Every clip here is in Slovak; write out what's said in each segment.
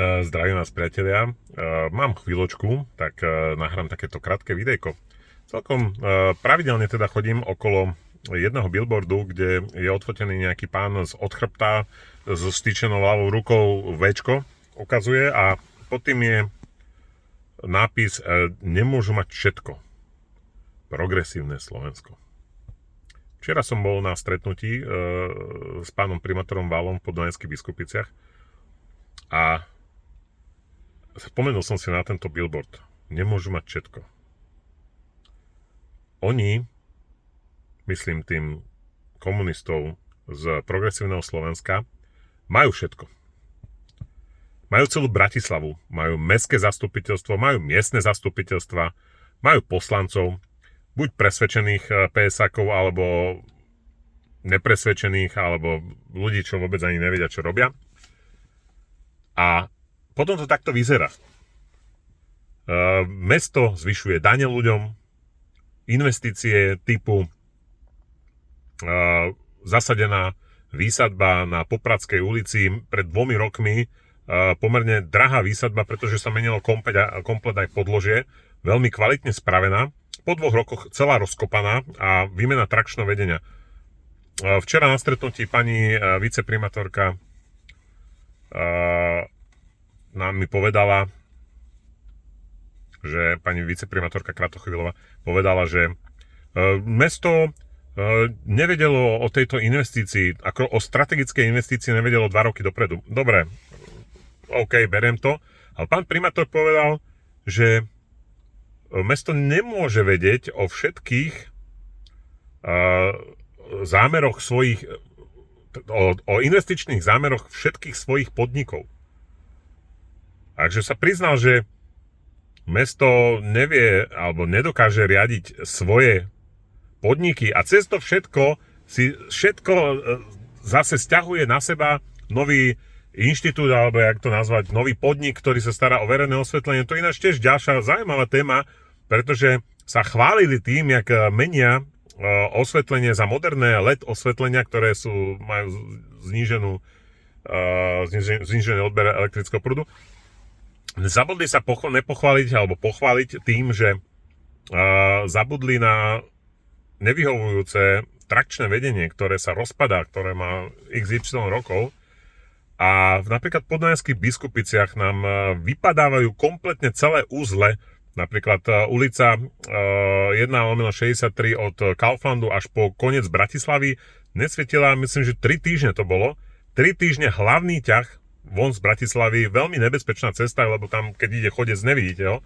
Zdravím vás, priatelia. Mám chvíľočku, tak nahrám takéto krátke videjko. Celkom pravidelne teda chodím okolo jedného billboardu, kde je odfotený nejaký pán od chrbta so stýčenou ľavou rukou Včko ukazuje a pod tým je nápis Nemôžu mať všetko. Progresívne Slovensko. Včera som bol na stretnutí s pánom primátorom Valom v Podunajských Biskupiciach a spomenul som si na tento billboard. Nemôžu mať všetko. Oni, myslím tým komunistov z progresívneho Slovenska, majú všetko. Majú celú Bratislavu, majú mestské zastupiteľstvo, majú miestne zastupiteľstva, majú poslancov, buď presvedčených PSákov, alebo nepresvedčených, alebo ľudí, čo vôbec ani nevedia, čo robia. A potom to takto vyzerá. Mesto zvyšuje dane ľuďom, investície typu zasadená výsadba na Popradskej ulici pred 2 rokmi, pomerne drahá výsadba, pretože sa menilo komplet aj podložie, veľmi kvalitne spravená, po 2 rokoch celá rozkopaná a výmena trakčného vedenia. Včera na stretnutí pani viceprimátorka nám mi povedala, že pani viceprimátorka Kratochvíľová povedala, že mesto nevedelo o tejto investícii, ako o strategickej investícii nevedelo 2 roky dopredu. Dobre, OK, beriem to, ale pán primátor povedal, že mesto nemôže vedieť o všetkých zámeroch svojich, o investičných zámeroch všetkých svojich podnikov. Takže sa priznal, že mesto nevie alebo nedokáže riadiť svoje podniky a cez to všetko zase sťahuje na seba nový inštitút, alebo jak to nazvať, nový podnik, ktorý sa stará o verejné osvetlenie. To je ináč tiež ďalšia zaujímavá téma, pretože sa chválili tým, jak menia osvetlenie za moderné LED osvetlenia, ktoré majú znížený odber elektrického prúdu. Zabudli sa nepochváliť alebo pochváliť tým, že zabudli na nevyhovujúce trakčné vedenie, ktoré sa rozpadá, ktoré má XY rokov. A napríklad v Podunajských Biskupiciach nám vypadávajú kompletne celé uzle, napríklad ulica 1/63 od Kauflandu až po koniec Bratislavy nesvietila, myslím, že 3 týždne to bolo. 3 týždne hlavný ťah von z Bratislavy, veľmi nebezpečná cesta, lebo tam, keď ide chodec, nevidíte ho.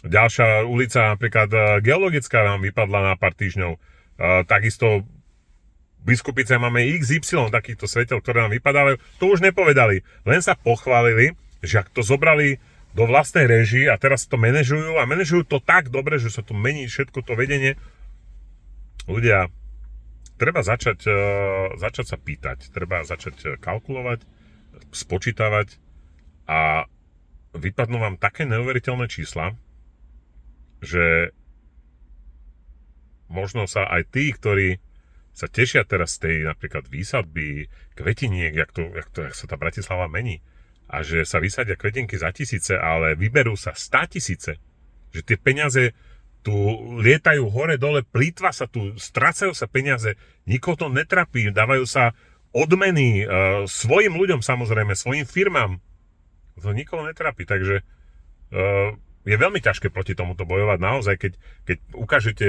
Ďalšia ulica, napríklad Geologická, nám vypadla na pár týždňov. Takisto v Biskupiciach máme XY takýchto svetel, ktoré nám vypadávajú. To už nepovedali, len sa pochválili, že ak to zobrali do vlastnej réžii a teraz to manažujú a manažujú to tak dobre, že sa tu mení všetko to vedenie. Ľudia, treba začať sa pýtať, treba začať kalkulovať, spočítavať a vypadnú vám také neuveriteľné čísla, že možno sa aj tí, ktorí sa tešia teraz z tej napríklad výsadby kvetiniek, jak sa tá Bratislava mení, a že sa vysadia kvetinky za 1000, ale vyberú sa 100 000, že tie peniaze tu lietajú hore dole, plýtva sa tu, strácajú sa peniaze, nikoho to netrapí, dávajú sa odmeny svojim ľuďom, samozrejme, svojim firmám. To nikoho netrapí, takže je veľmi ťažké proti tomuto bojovať. Naozaj, keď ukážete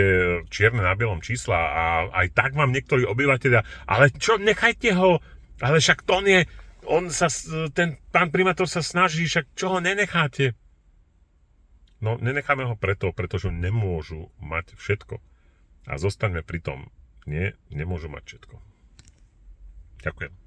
čierne na bielom čísla a aj tak vám niektorí obyvateľia, ale čo, nechajte ho, ale však to nie, ten pán primátor sa snaží, však čo ho nenecháte? No, nenecháme ho pretože nemôžu mať všetko. A zostaňme pri tom, nemôžu mať všetko. Ďakujem.